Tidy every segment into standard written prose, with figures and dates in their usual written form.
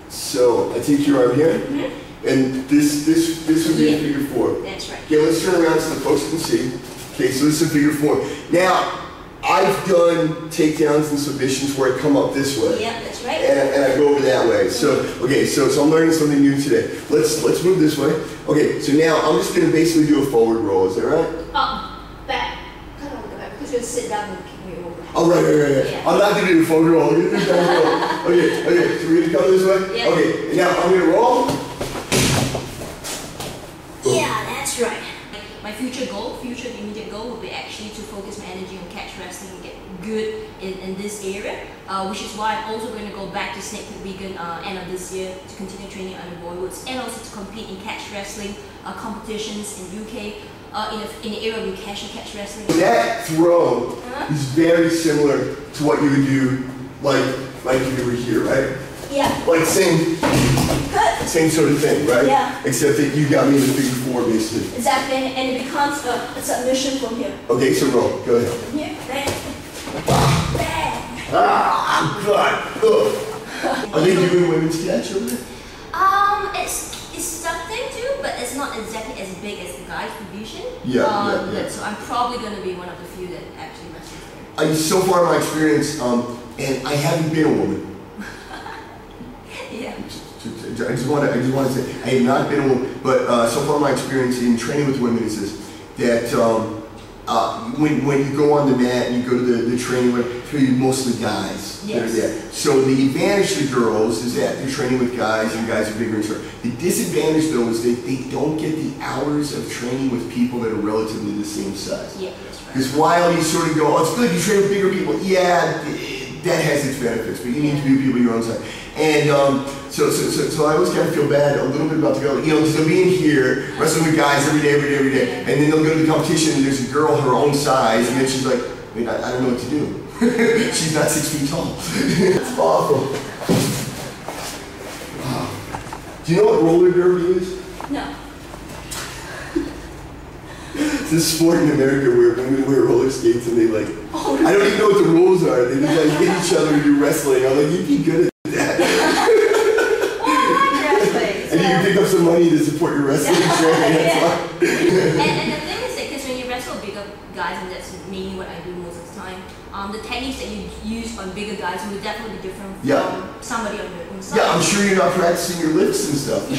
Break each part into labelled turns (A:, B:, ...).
A: So I take your arm here, and this would be a figure 4.
B: That's right.
A: Okay, let's turn around so the folks can see. Okay, so this is a figure 4. Now, I've done takedowns and submissions where I come up this way.
B: Yeah, that's right.
A: And I go over that way. So, okay, so I'm learning something new today. Let's move this way. Okay, so now I'm just gonna basically do a forward roll, is that right?
B: Back. Kind of back, because you're gonna sit down and kick me over.
A: Oh, right.
B: Yeah.
A: I'm not gonna do a forward roll, I'm gonna do a forward roll. Okay, so we're gonna come this way?
B: Yeah.
A: Okay, now I'm gonna roll.
B: Yeah, that's right. My future immediate goal will be actually to focus my energy on catch wrestling and get good in this area, which is why I'm also going to go back to Snake Pit Vegan end of this year to continue training under boywoods and also to compete in catch wrestling competitions in UK in the area of catch wrestling.
A: That throw is very similar to what you would do like you were here, right?
B: Yeah.
A: Like same sort of thing, right?
B: Yeah.
A: Except that you got me in the figure 4 basically.
B: Exactly, and it becomes a submission from here.
A: Okay, so roll. Go ahead.
B: From here, bang.
A: God. Ugh. Are they doing women's catch over there?
B: It's something too, but it's not exactly as big as the guys' division.
A: Yeah.
B: So I'm probably going to be one of the few that actually wrestles there.
A: So far in my experience, and I haven't been a woman.
B: Yeah.
A: I just want to say I have not been a woman, but so far my experience in training with women is this: that when you go on the mat and you go to the training, it's really mostly guys that are there. So the advantage to girls is that they're training with guys and guys are bigger and stronger. The disadvantage though is that they don't get the hours of training with people that are relatively the same size.
B: Yeah, that's right.
A: Because while you sort of go, oh, it's good you train with bigger people, yeah, that has its benefits, but you need to be with people your own size. And so I always kind of feel bad a little bit about the girl, because they'll be in here wrestling with guys every day, and then they'll go to the competition and there's a girl her own size, and then she's like, wait, I don't know what to do. She's not 6 feet tall. It's awful. Wow. Do you know what roller derby is?
B: No.
A: It's this sport in America where women wear roller skates and they I don't even know what the rules are. They just hit each other and do wrestling. I'm like, you'd be good at that. And you can pick up some money to support your wrestling training.
B: And the thing is that because when you wrestle bigger guys, and that's mainly what I do most of the time, the techniques that you use on bigger guys will definitely be different from somebody on your own size.
A: Yeah, I'm sure you're not practicing your lifts and stuff.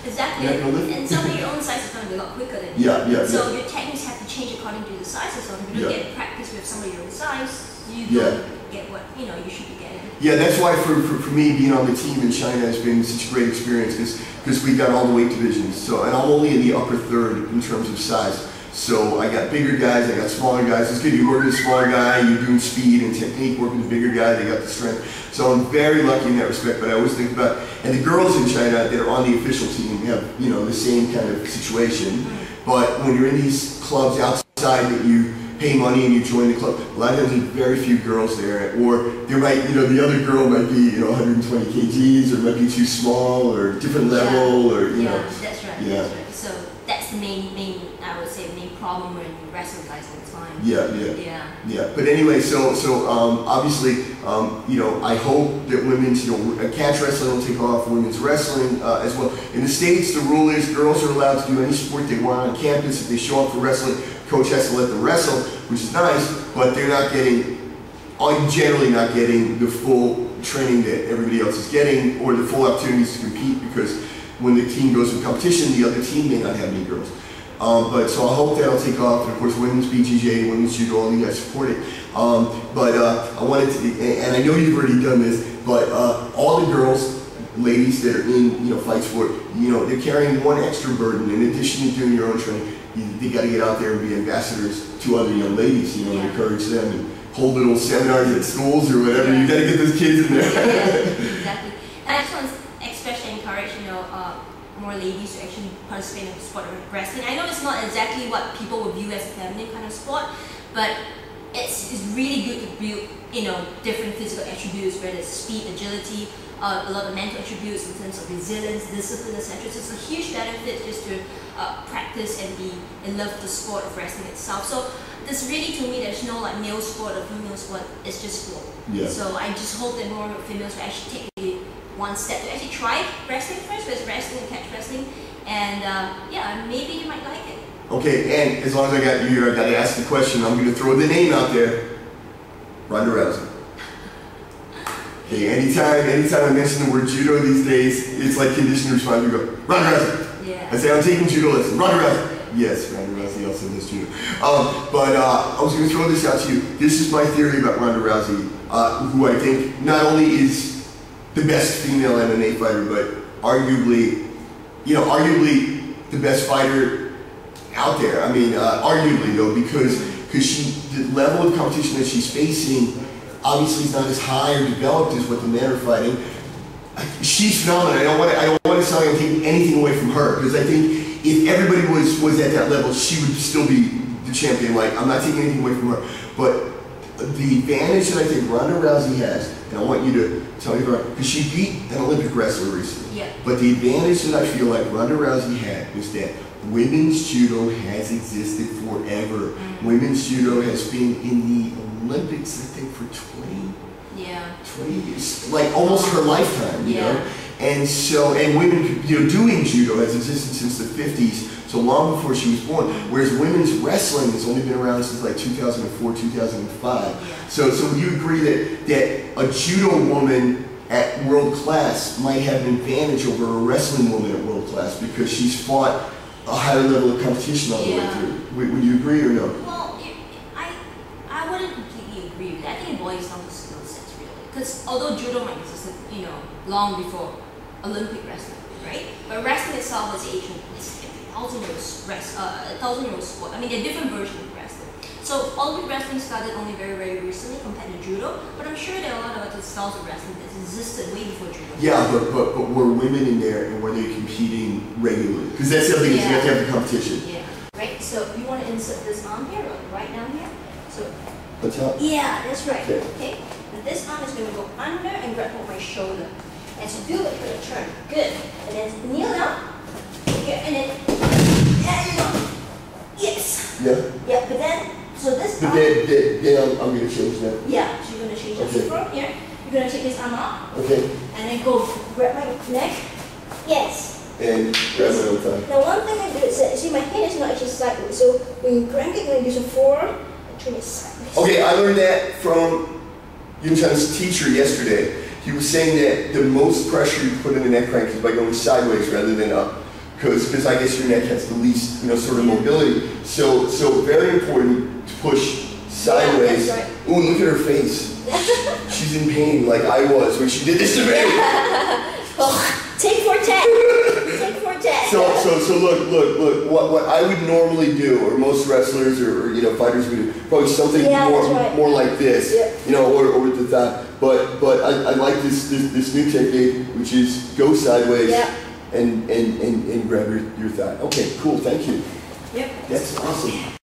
B: Exactly. And somebody your own size is going to be a lot quicker than you. So your techniques have to change according to the size or something. If you don't get practice with somebody your own size, you don't get what you should be getting.
A: Yeah, that's why for me being on the team in China has been such a great experience because we got all the weight divisions. So and I'm only in the upper third in terms of size. So I got bigger guys, I got smaller guys. It's good. You work with a smaller guy, you're doing speed and technique. Working with a bigger guy, they got the strength. So I'm very lucky in that respect. But I always think about, and the girls in China that are on the official team have the same kind of situation. But when you're in these clubs outside that you pay money and you join the club, a lot of times there's very few girls there, or there might the other girl might be 120 kgs, or might be too small, or different level, or
B: That's right. That's right. So that's the main I would say main problem when you wrestle guys all the time. Yeah. But anyway,
A: so obviously, I hope that women's, catch wrestling will take off, women's wrestling as well. In the States, the rule is girls are allowed to do any sport they want on campus. If they show up for wrestling, coach has to let them wrestle, which is nice, but they're generally not getting the full training that everybody else is getting, or the full opportunities to compete, because when the team goes to competition, the other team may not have any girls. So I hope that'll take off, and of course women's BJJ, women's judo, all you guys support it. I wanted to, and I know you've already done this, but all the girls, ladies that are in fight sport, they're carrying one extra burden in addition to doing your own training. They got to get out there and be ambassadors to other young ladies, and encourage them and hold little seminars at schools or whatever. You got to get those kids in there.
B: Exactly. And I just want to especially encourage more ladies to actually participate in the sport of wrestling. I know it's not exactly what people would view as a feminine kind of sport, but it's really good to build different physical attributes, whether it's speed, agility, a lot of mental attributes in terms of resilience, discipline, etc. So it's a huge benefit just to practice and love the sport of wrestling itself. So there's really, to me, there's no male sport or female sport. It's just sport. So I just hope that more females will actually take the one step to actually try wrestling first, so it's wrestling and catch wrestling, and yeah, maybe you might like it.
A: Okay, and as long as I got you here, I got to ask the question. I'm going to throw the name out there. Ronda Rousey. Okay, anytime I mention the word judo these days, it's like conditioned response. You go, Ronda Rousey.
B: Yeah.
A: I say, I'm taking judo lessons. Ronda Rousey. Yes, Ronda Rousey also does judo. But I was going to throw this out to you. This is my theory about Ronda Rousey, who I think not only is the best female MMA fighter, but arguably the best fighter out there. I mean, arguably though, because the level of competition that she's facing obviously is not as high or developed as what the men are fighting. She's phenomenal. I don't want to sound like I'm taking anything away from her, because I think if everybody was at that level, she would still be the champion. Like, I'm not taking anything away from her, but the advantage that I think Ronda Rousey has, and I want you to tell me about, because she beat an Olympic wrestler recently. Yeah. But the advantage that I feel like Ronda Rousey had was that women's judo has existed forever. Women's judo has been in the Olympics, I think, for 20 years, like almost her lifetime, you know? And so, and women, doing judo has existed since the 50s, so long before she was born, whereas women's wrestling has only been around since like 2004, 2005. So would you agree that a judo woman at world class might have an advantage over a wrestling woman at world class because she's fought a higher level of competition all the way through? Would you agree or no?
B: Well, I wouldn't completely agree with that. I think it boils down to skill sets, really. Because although judo might exist, long before Olympic wrestling, right? But wrestling itself is ancient. It's a 1,000-year-old sport. I mean, there are different versions of wrestling. So Olympic wrestling started only very, very recently compared to judo. But I'm sure there are a lot of other styles of wrestling that existed way before judo.
A: Yeah, but were women in there, and were they competing regularly? Because that's the other thing, is you have to have the competition.
B: Yeah. Right. So you want to insert this arm here, right down here. So.
A: What's up?
B: Yeah, that's right. Okay. And this arm is going to go under and grab hold my shoulder. And so do it for the turn. Good. And then kneel down. Here, and then there you go. Yes. Yeah. Yeah, but then, so this arm.
A: Then I'm going to change that.
B: Yeah, so you're going to change that. So from here, you're going to take this arm out.
A: Okay.
B: And then go grab my neck. Yes.
A: And grab my own thigh.
B: Now one thing I do is that, see, my hand is not actually sideways. So when you crank it, you're going to do some forward and turn it sideways.
A: Okay, I learned that from Yunquan's teacher yesterday. He was saying that the most pressure you put in the neck crank is by going sideways rather than up, because I guess your neck has the least sort of mobility. So very important to push sideways.
B: Yeah, that's right.
A: Ooh, look at her face. She's in pain like I was when she did this to me.
B: Well, take 410. Take 410.
A: So look. What I would normally do, or most wrestlers or fighters would do, probably something more like this, or with the thigh. But I like this new technique, which is go sideways and grab your thigh. Okay, cool. Thank you.
B: Yep.
A: That's awesome.